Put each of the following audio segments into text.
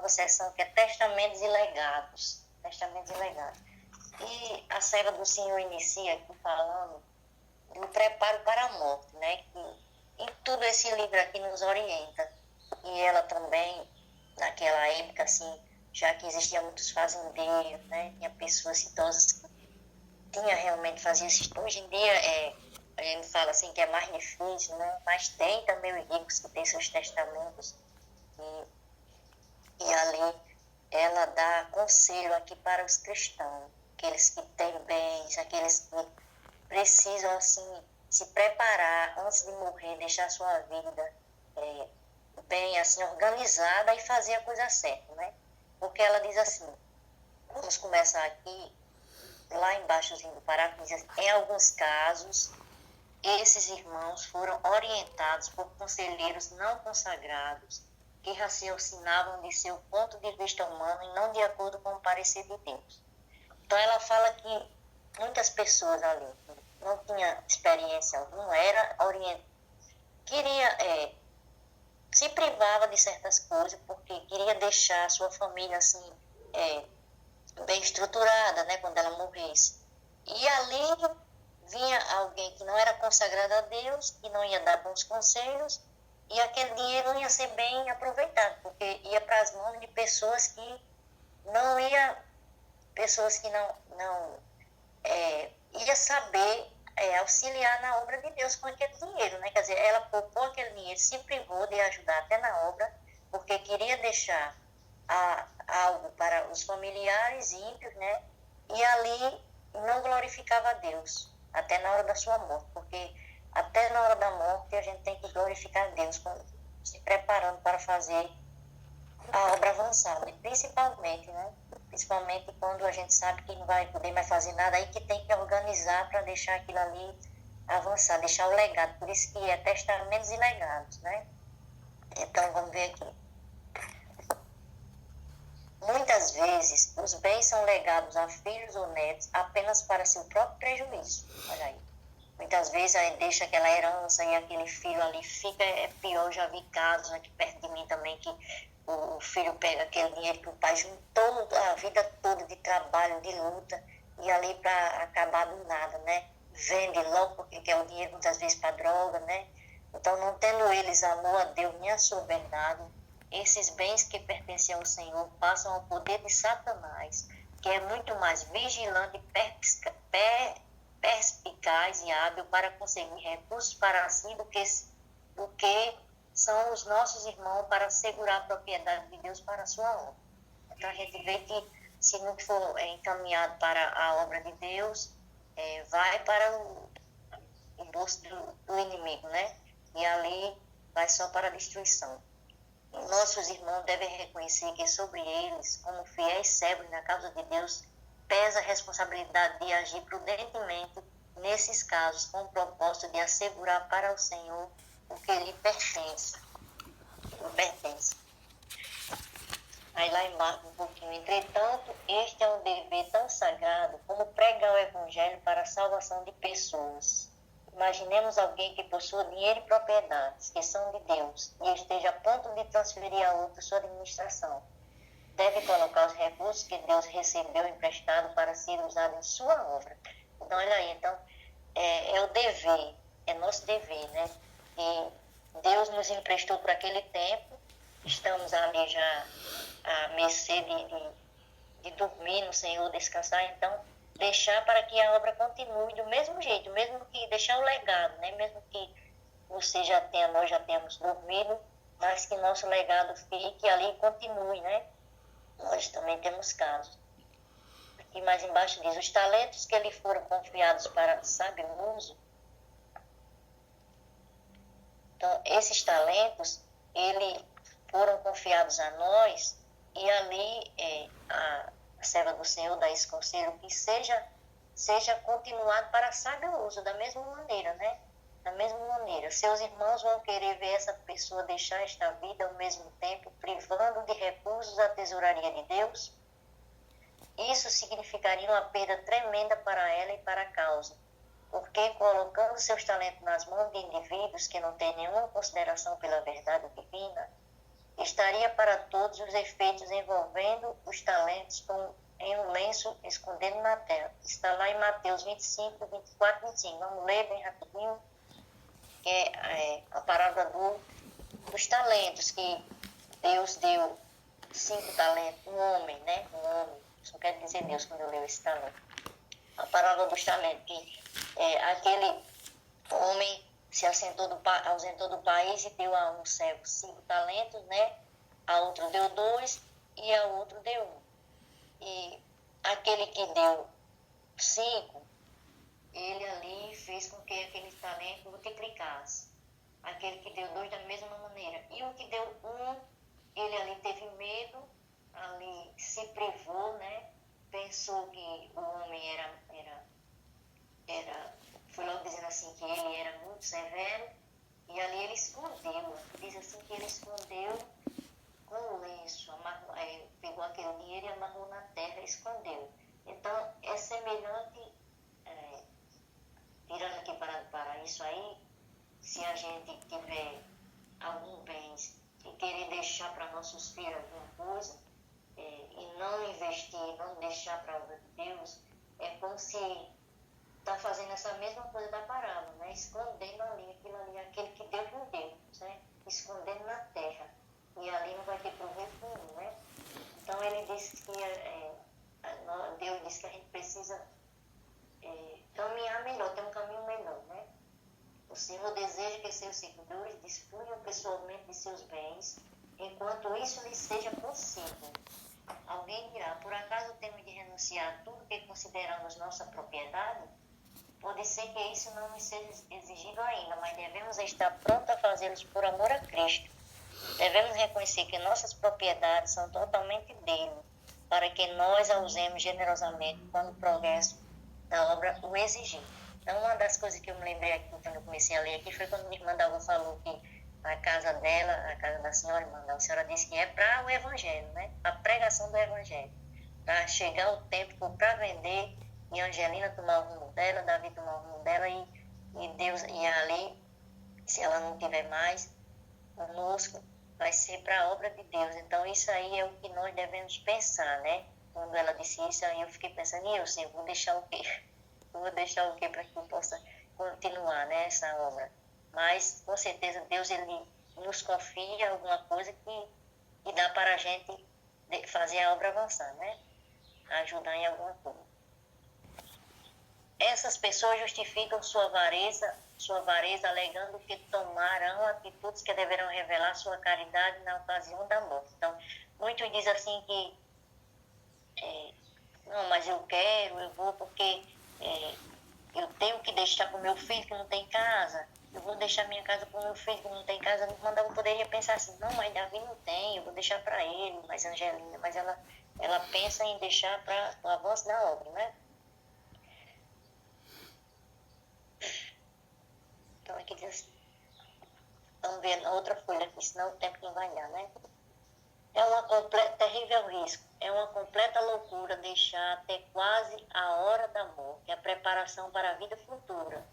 nova sessão que é Testamentos e Legados. Testamentos e Legados. E a serva do Senhor inicia aqui falando do preparo para a morte, né? Que em tudo esse livro aqui nos orienta. E ela também, naquela época, assim, já que existiam muitos fazendeiros, né? Tinha pessoas idosas que tinha realmente fazia isso. Hoje em dia, a gente fala assim que é mais difícil, né? Mas tem também os ricos que têm seus testamentos. E ali ela dá conselho aqui para os cristãos, aqueles que têm bens, aqueles que precisam assim se preparar antes de morrer, deixar sua vida bem assim organizada e fazer a coisa certa, né? Porque ela diz assim, vamos começar aqui, lá embaixo do parágrafo, diz assim, em alguns casos, esses irmãos foram orientados por conselheiros não consagrados que raciocinavam de seu ponto de vista humano e não de acordo com o parecer de Deus. Então ela fala que muitas pessoas ali não tinham experiência alguma, era orientada, se privava de certas coisas porque queria deixar a sua família assim, bem estruturada, né, quando ela morresse. E ali vinha alguém que não era consagrado a Deus, que não ia dar bons conselhos, e aquele dinheiro não ia ser bem aproveitado, porque ia para as mãos de pessoas que não ia saber auxiliar na obra de Deus com aquele dinheiro, né? Quer dizer, ela poupou aquele dinheiro, se privou de ajudar até na obra, porque queria deixar algo para os familiares ímpios, né? E ali não glorificava a Deus, até na hora da sua morte, porque até na hora da morte a gente tem que glorificar a Deus, se preparando para fazer a obra avançada, principalmente, né? Principalmente quando a gente sabe que não vai poder mais fazer nada, aí que tem que organizar para deixar aquilo ali avançar, deixar o legado, por isso que é testamentos e legados, né? Então, vamos ver aqui. Muitas vezes, os bens são legados a filhos ou netos apenas para seu próprio prejuízo. Olha aí. Muitas vezes aí deixa aquela herança e aquele filho ali fica, pior. Já vi casos aqui perto de mim também que o filho pega aquele dinheiro que o pai juntou a vida toda de trabalho, de luta, e ali para acabar do nada, né? Vende logo porque quer o dinheiro muitas vezes para droga, né? Então, não tendo eles amor a Deus nem a sua verdade, esses bens que pertencem ao Senhor passam ao poder de Satanás, que é muito mais vigilante e perspicaz e hábil para conseguir recursos para si do que são os nossos irmãos para assegurar a propriedade de Deus para a sua obra. Então a gente vê que se não for encaminhado para a obra de Deus, vai para o bolso do inimigo, né? E ali vai só para a destruição. Nossos irmãos devem reconhecer que sobre eles, como fiéis servos na causa de Deus, pesa a responsabilidade de agir prudentemente nesses casos, com o propósito de assegurar para o Senhor o que lhe pertence. Aí lá embaixo um pouquinho. Entretanto, este é um dever tão sagrado como pregar o Evangelho para a salvação de pessoas. Imaginemos alguém que possua dinheiro e propriedades que são de Deus e esteja a ponto de transferir a outro sua administração. Deve colocar os recursos que Deus recebeu emprestado para ser usado em sua obra. Então, olha aí, então, é o dever, é nosso dever, né? E Deus nos emprestou por aquele tempo, estamos ali já à mercê de dormir no Senhor, descansar, então, deixar para que a obra continue do mesmo jeito, mesmo que deixar o legado, né? Mesmo que você já tenha, nós já tenhamos dormido, mas que nosso legado fique ali e continue, né? Nós também temos casos. Aqui mais embaixo diz, os talentos que lhe foram confiados para sábio uso. Então, esses talentos, foram confiados a nós, e ali a serva do Senhor dá esse conselho que seja continuado para sábio uso, da mesma maneira, né? Da mesma maneira, seus irmãos vão querer ver essa pessoa deixar esta vida ao mesmo tempo, privando de recursos a tesouraria de Deus. Isso significaria uma perda tremenda para ela e para a causa, porque colocando seus talentos nas mãos de indivíduos que não têm nenhuma consideração pela verdade divina, estaria para todos os efeitos envolvendo os talentos em um lenço escondendo na terra. Está lá em Mateus 25, 24, 25. Vamos ler bem rapidinho, que é a parábola dos talentos, que Deus deu 5 talentos, um homem, né? Um homem, só quero dizer Deus quando eu leio esse talento. A parábola dos talentos, que aquele homem se ausentou do país e deu a um servo 5 talentos, né? A outro deu 2 e a outro deu 1. E aquele que deu 5, ele ali fez com que aquele talento multiplicasse. Aquele que deu 2 da mesma maneira. E o que deu 1, ele ali teve medo, ali se privou, né? Pensou que o homem foi logo dizendo assim que ele era muito severo, e ali ele escondeu. Diz assim que ele escondeu com o lenço, pegou aquele dinheiro e amarrou na terra e escondeu. Então, é semelhante, tirando aqui para isso aí, se a gente tiver algum bem e querer deixar para nossos filhos alguma coisa, e não investir, não deixar para a obra de Deus, é como se está fazendo essa mesma coisa da parábola, né? Escondendo ali, aquilo ali, aquele que Deus não deu, né? Escondendo na terra. E ali não vai ter proveito nenhum, né? Então ele disse que Deus disse que a gente precisa caminhar melhor, ter um caminho melhor, né? O Senhor deseja que seus seguidores disponham pessoalmente de seus bens, enquanto isso lhes seja possível. Alguém dirá, por acaso temos de renunciar a tudo que consideramos nossa propriedade? Pode ser que isso não nos seja exigido ainda, mas devemos estar prontos a fazê-los por amor a Cristo. Devemos reconhecer que nossas propriedades são totalmente dele, para que nós a usemos generosamente quando o progresso da obra o exigir. Então, uma das coisas que eu me lembrei aqui, quando eu comecei a ler aqui, foi quando minha irmã Dalva falou que a casa dela, a casa da senhora, irmã Dalva, a senhora disse que é para o evangelho, né? Para a pregação do evangelho. Para chegar o tempo para vender e Angelina tomar o rumo dela, Davi tomar o rumo dela e Deus, e ali, se ela não tiver mais conosco, vai ser para a obra de Deus. Então, isso aí é o que nós devemos pensar, né? Quando ela disse isso, aí eu fiquei pensando, e eu, Senhor, vou deixar o quê? Eu vou deixar o quê para que eu possa continuar, né, essa obra? Mas, com certeza, Deus, ele nos confia alguma coisa que dá para a gente fazer a obra avançar, né? Ajudar em alguma coisa. Essas pessoas justificam sua avareza alegando que tomarão atitudes que deverão revelar sua caridade na ocasião da morte. Então, muitos dizem assim que não, mas eu vou porque eu tenho que deixar para o meu filho que não tem casa, eu vou deixar minha casa para o meu filho que não tem casa. Eu poderia pensar assim, não, mas Davi não tem, eu vou deixar para ele, mas Angelina, mas ela pensa em deixar para o avanço da obra, né? Então aqui diz assim, vamos ver na outra folha aqui, senão o tempo não vai dar, né? Terrível risco. É uma completa loucura deixar até quase a hora da morte a preparação para a vida futura.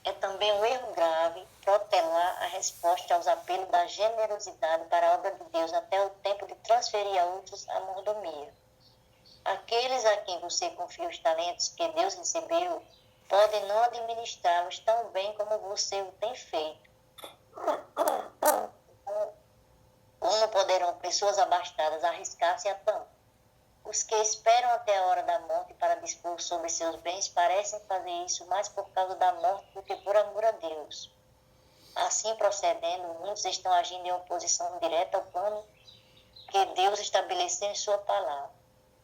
É também um erro grave protelar a resposta aos apelos da generosidade para a obra de Deus até o tempo de transferir a outros a mordomia. Aqueles a quem você confia os talentos que Deus recebeu podem não administrá-los tão bem como você o tem feito. Como poderão pessoas abastadas arriscar-se a tanto? Os que esperam até a hora da morte para dispor sobre seus bens parecem fazer isso mais por causa da morte do que por amor a Deus. Assim procedendo, muitos estão agindo em oposição direta ao plano que Deus estabeleceu em sua palavra.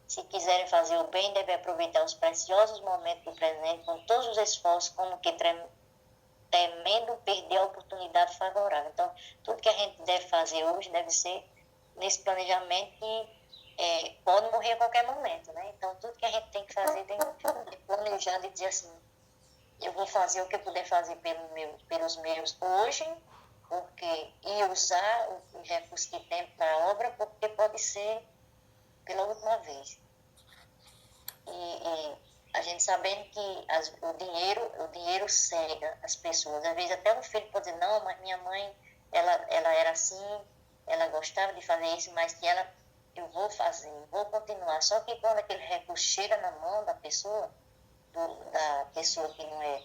Se quiserem fazer o bem, devem aproveitar os preciosos momentos do presente com todos os esforços, como que temendo perder a oportunidade favorável. Então, tudo que a gente deve fazer hoje deve ser nesse planejamento que pode morrer a qualquer momento, né? Então, tudo que a gente tem que fazer tem que planejar e dizer assim, eu vou fazer o que eu puder fazer pelos meus hoje, e usar o recurso que tem para a obra, porque pode ser pela última vez. E a gente sabendo que o dinheiro cega as pessoas. Às vezes até um filho pode dizer, não, mas minha mãe, ela era assim, ela gostava de fazer isso, mas que ela, eu vou fazer, vou continuar. Só que quando aquele recurso chega na mão da pessoa, da pessoa que não é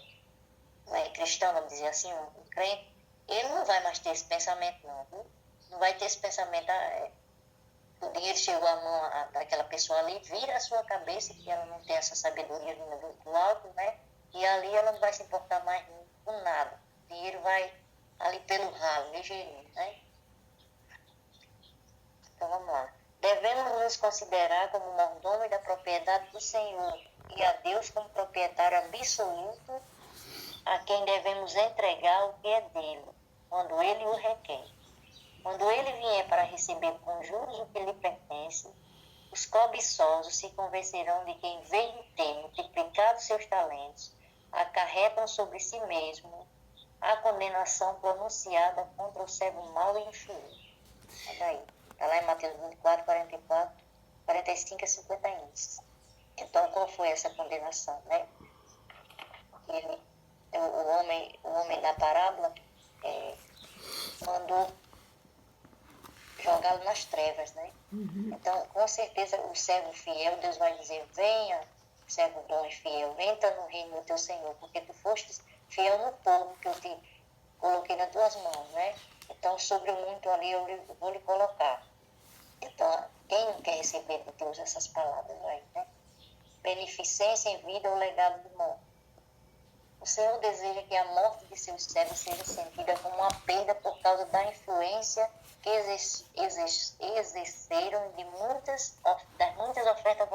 cristã, vamos dizer assim, um crente, ele não vai mais ter esse pensamento, não, viu? Não vai ter esse pensamento, o dinheiro chegou à mão daquela pessoa ali, vira a sua cabeça, que ela não tem essa sabedoria vinda do alto, né? E ali ela não vai se importar mais com nada. O dinheiro vai ali pelo ralo, ligeirinho, né? Então vamos lá. Devemos nos considerar como mordomo da propriedade do Senhor e a Deus como proprietário absoluto, a quem devemos entregar o que é dele, quando ele o requer. Quando ele vier para receber com juros o que lhe pertence, os cobiçosos se convencerão de que, em vez de ter multiplicado seus talentos, acarretam sobre si mesmo a condenação pronunciada contra o servo mau e infeliz. Olha aí, está lá em Mateus 24, 44, 45 a 51. Então, qual foi essa condenação, né? O homem da parábola mandou jogá-lo nas trevas, né? Então, com certeza, o servo fiel, Deus vai dizer, venha, servo bom e fiel, entra no reino do teu Senhor, porque tu foste fiel no pouco que eu te coloquei nas tuas mãos, né? Então, sobre o muito ali eu vou lhe colocar. Então, quem não quer receber de Deus essas palavras aí, né? Beneficência em vida ou legado de morte. O Senhor deseja que a morte de seus servos seja sentida como uma perda por causa da influência que exerceram das muitas ofertas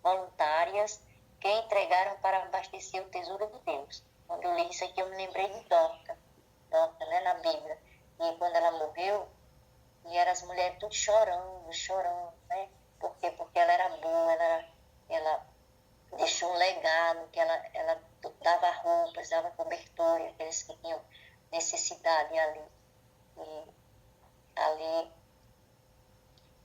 voluntárias que entregaram para abastecer o tesouro de Deus. Quando eu li isso aqui, eu me lembrei de Dorca, né, na Bíblia. E quando ela morreu, e eram as mulheres tudo chorando, né? Por quê? Porque ela era boa, ela deixou um legado, que ela dava roupas, dava cobertura, aqueles que tinham necessidade ali. E ali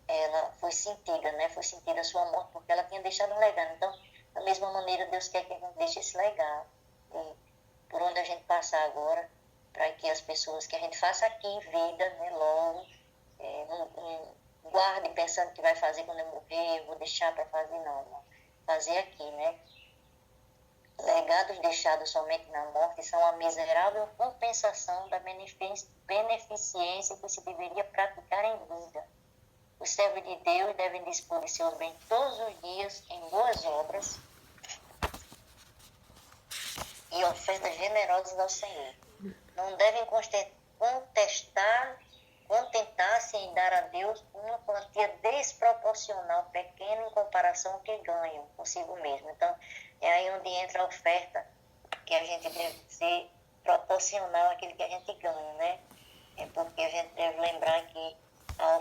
ela foi sentida, né? Foi sentida a sua morte, porque ela tinha deixado um legado. Então, da mesma maneira, Deus quer que a gente deixe esse legado. E por onde a gente passar agora, para que as pessoas que a gente faça aqui em vida, né, logo, não guarde pensando que vai fazer quando eu morrer, eu vou deixar para fazer, não. Fazer aqui, né? Legados deixados somente na morte são a miserável compensação da beneficência que se deveria praticar em vida. Os servos de Deus devem dispor de seus bens todos os dias em boas obras e ofertas generosas ao Senhor. Não devem contentar-se em dar a Deus uma quantia desproporcional, pequena em comparação ao que ganham consigo mesmo. Então, é aí onde entra a oferta, que a gente deve ser proporcional àquilo que a gente ganha, né? É porque a gente deve lembrar que a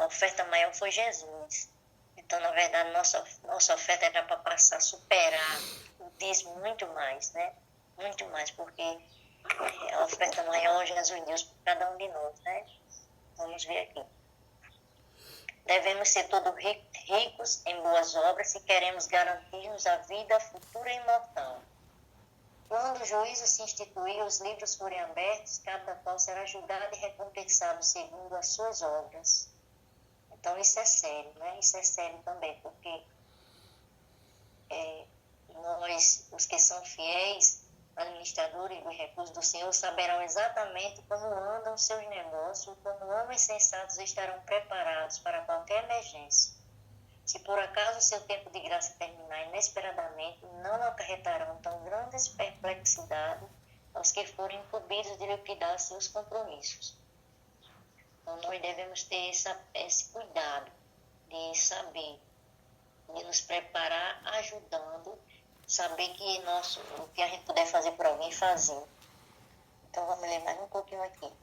oferta maior foi Jesus. Então, na verdade, nossa oferta era para passar, superar o dízimo muito mais, né? Muito mais, porque a oferta maior Jesus Deus por cada um de nós, né? Vamos ver aqui. Devemos ser todos ricos em boas obras se queremos garantir-nos a vida futura e imortal. Quando o juízo se instituir, os livros forem abertos, cada qual será julgado e recompensado segundo as suas obras. Então, isso é sério, né? Isso é sério também, porque nós, os que são fiéis, administradores dos recursos do Senhor, saberão exatamente como andam os seus negócios e como homens sensatos estarão preparados para qualquer emergência. Se por acaso seu tempo de graça terminar inesperadamente, não acarretarão tão grandes perplexidades aos que forem incumbidos de liquidar seus compromissos. Então, nós devemos ter esse cuidado de saber, de nos preparar ajudando, saber que o que a gente puder fazer por alguém, fazer. Então, vamos ler mais um pouquinho aqui.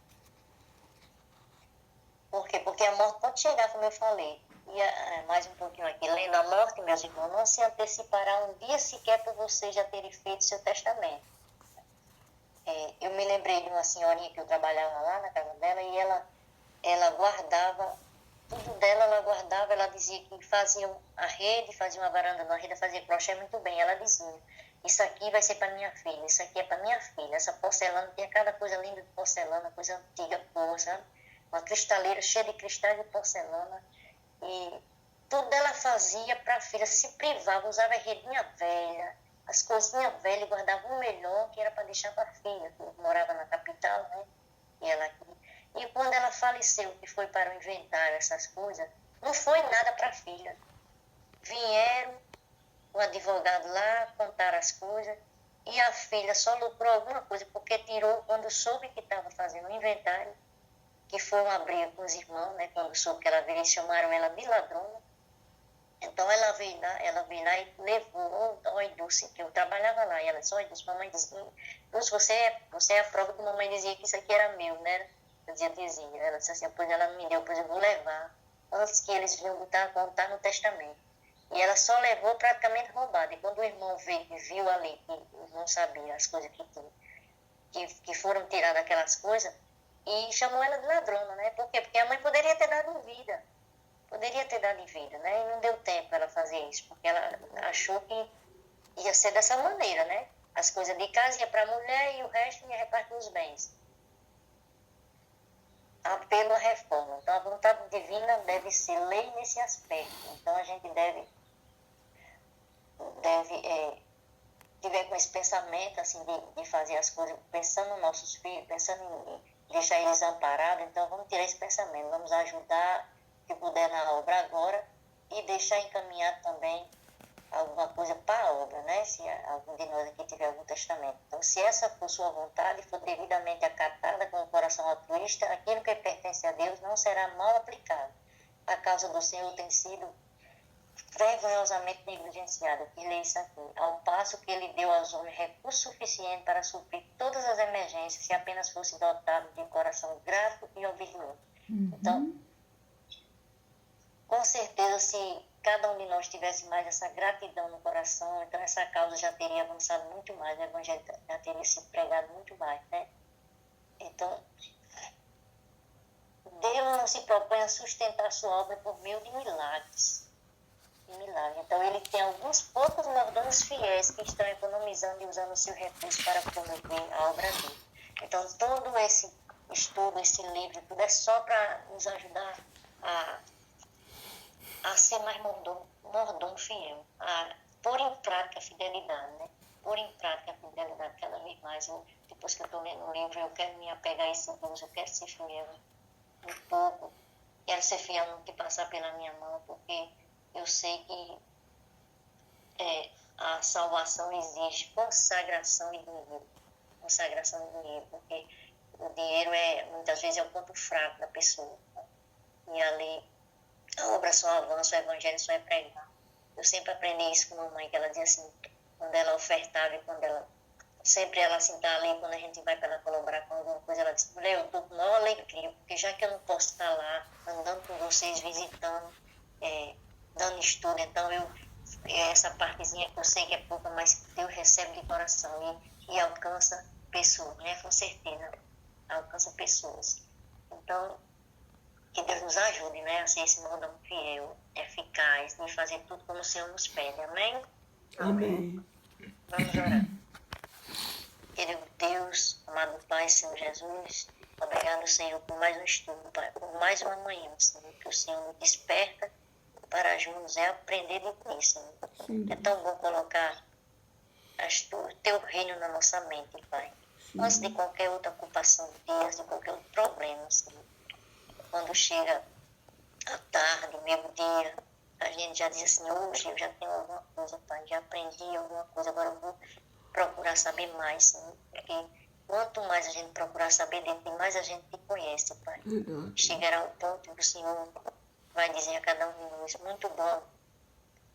Por quê? Porque a morte pode chegar, como eu falei. E mais um pouquinho aqui. Lendo a morte, meus irmãos, não se antecipará um dia sequer por você já terem feito seu testamento. Eu me lembrei de uma senhorinha que eu trabalhava lá na casa dela e ela guardava, tudo dela ela guardava, ela dizia que fazia a rede, fazia uma varanda na rede, fazia crochê muito bem. Ela dizia, isso aqui vai ser para minha filha, isso aqui é para minha filha. Essa porcelana, tinha cada coisa linda de porcelana, coisa antiga, boa, sabe? uma cristaleira cheia de cristais de porcelana, e tudo ela fazia para a filha, se privava, usava redinha velha, as coisinhas velhas, guardava o melhor, que era para deixar para a filha, que morava na capital, né? E quando ela faleceu, que foi para o inventário, essas coisas, não foi nada para a filha. Vieram, o advogado lá, contaram as coisas, e a filha só lucrou alguma coisa, porque tirou, quando soube que estava fazendo o inventário, que foi uma briga com os irmãos, né? Quando soube que ela veio, eles chamaram ela de ladrona. Então ela veio lá e levou, oi Dulce, que eu trabalhava lá, e ela disse, oi Dulce, mamãe dizia, Dulce, você é a prova que mamãe dizia que isso aqui era meu, né? Eu dizia, ela disse assim, pois ela me deu, pois eu vou levar, antes que eles vinham contar no testamento. E ela só levou praticamente roubada, e quando o irmão veio e viu ali, que não sabia as coisas que tinha, que foram tiradas aquelas coisas, e chamou ela de ladrona, né? Por quê? Porque a mãe poderia ter dado vida. Poderia ter dado vida, né? E não deu tempo ela fazer isso, porque ela achou que ia ser dessa maneira, né? As coisas de casa ia para a mulher e o resto ia repartir os bens. Apelo à reforma. Então, a vontade divina deve ser lei nesse aspecto. Então, a gente deve tiver com esse pensamento, assim, de fazer as coisas, pensando nos nossos filhos, pensando em deixar eles amparados. Então, vamos tirar esse pensamento, vamos ajudar que puder na obra agora e deixar encaminhado também alguma coisa para a obra, né? Se algum de nós aqui tiver algum testamento. Então, se essa for sua vontade, for devidamente acatada com o coração altruísta, aquilo que pertence a Deus não será mal aplicado. A causa do Senhor tem sido vergonhosamente negligenciada, que lê isso aqui, ao passo que ele deu aos homens recurso suficiente para suprir todas as emergências se apenas fosse dotado de coração grato e obediente. Então, com certeza, se cada um de nós tivesse mais essa gratidão no coração, então essa causa já teria avançado muito mais, o evangelho já teria sido pregado muito mais, né? Então, Deus não se propõe a sustentar a sua obra por meio de milagres. Então, ele tem alguns poucos mordomos fiéis que estão economizando e usando o seu recurso para promover a obra dele. Então, todo esse estudo, esse livro, tudo é só para nos ajudar a ser mais mordomo fiel, a pôr em prática a fidelidade, né? Pôr em prática a fidelidade cada vez mais. Depois que eu estou lendo o livro, eu quero me apegar a esse Deus, eu quero ser fiel um pouco, quero ser fiel no que passar pela minha mão, porque eu sei que a salvação exige consagração e dinheiro. Consagração e dinheiro, porque o dinheiro muitas vezes é o ponto fraco da pessoa. Né? E ali a obra só avança, o evangelho só é pregado. Eu sempre aprendi isso com a mamãe, que ela dizia assim, quando ela ofertava e quando ela sempre ela assim está ali, quando a gente vai para ela colaborar com alguma coisa, ela diz, mulher, eu estou com maior alegria, porque já que eu não posso estar lá, andando com vocês, visitando, dando estudo, então essa partezinha que eu sei que é pouca, mas Deus recebe de coração e alcança pessoas, né? Com certeza, alcança pessoas. Então, que Deus nos ajude, né? A ser esse mordomo fiel, eficaz, de fazer tudo como o Senhor nos pede. Amém? Amém. Vamos orar. Querido Deus, amado Pai, Senhor Jesus, obrigado, Senhor, por mais um estudo, Pai, por mais uma manhã, Senhor, que o Senhor nos desperta para juntos aprender de ti, Senhor. Sim. É tão bom colocar teu reino na nossa mente, Pai. Sim. Antes de qualquer outra ocupação de dias, de qualquer outro problema, Senhor. Quando chega a tarde, meio-dia, a gente já diz assim, hoje eu já tenho alguma coisa, Pai, já aprendi alguma coisa, agora eu vou procurar saber mais, Senhor, porque quanto mais a gente procurar saber de ti, mais a gente te conhece, Pai. Chegará o ponto que o Senhor vai dizer a cada um de nós, muito bom,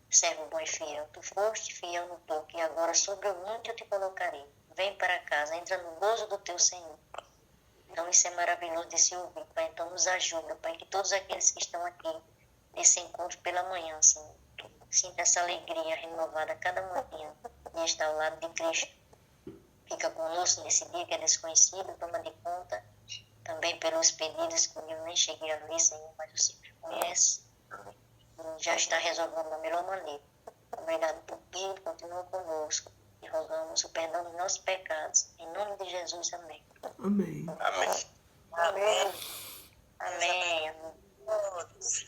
servo bom e fiel, tu foste fiel no pouco, e agora sobre o muito eu te colocarei. Vem para casa, entra no gozo do teu Senhor. Então isso é maravilhoso de se ouvir, Pai. Então nos ajuda, Pai, que todos aqueles que estão aqui nesse encontro pela manhã, Senhor, sinta essa alegria renovada a cada manhã de estar ao lado de Cristo. Fica conosco nesse dia que é desconhecido, toma de conta também pelos pedidos que eu nem cheguei a ver, Senhor, mas o Senhor conhece e já está resolvendo da melhor maneira. Obrigado por tudo, continua conosco e rogamos o perdão dos nossos pecados. Em nome de Jesus, amém. Amém. Amém. Amém. Amém. Todos.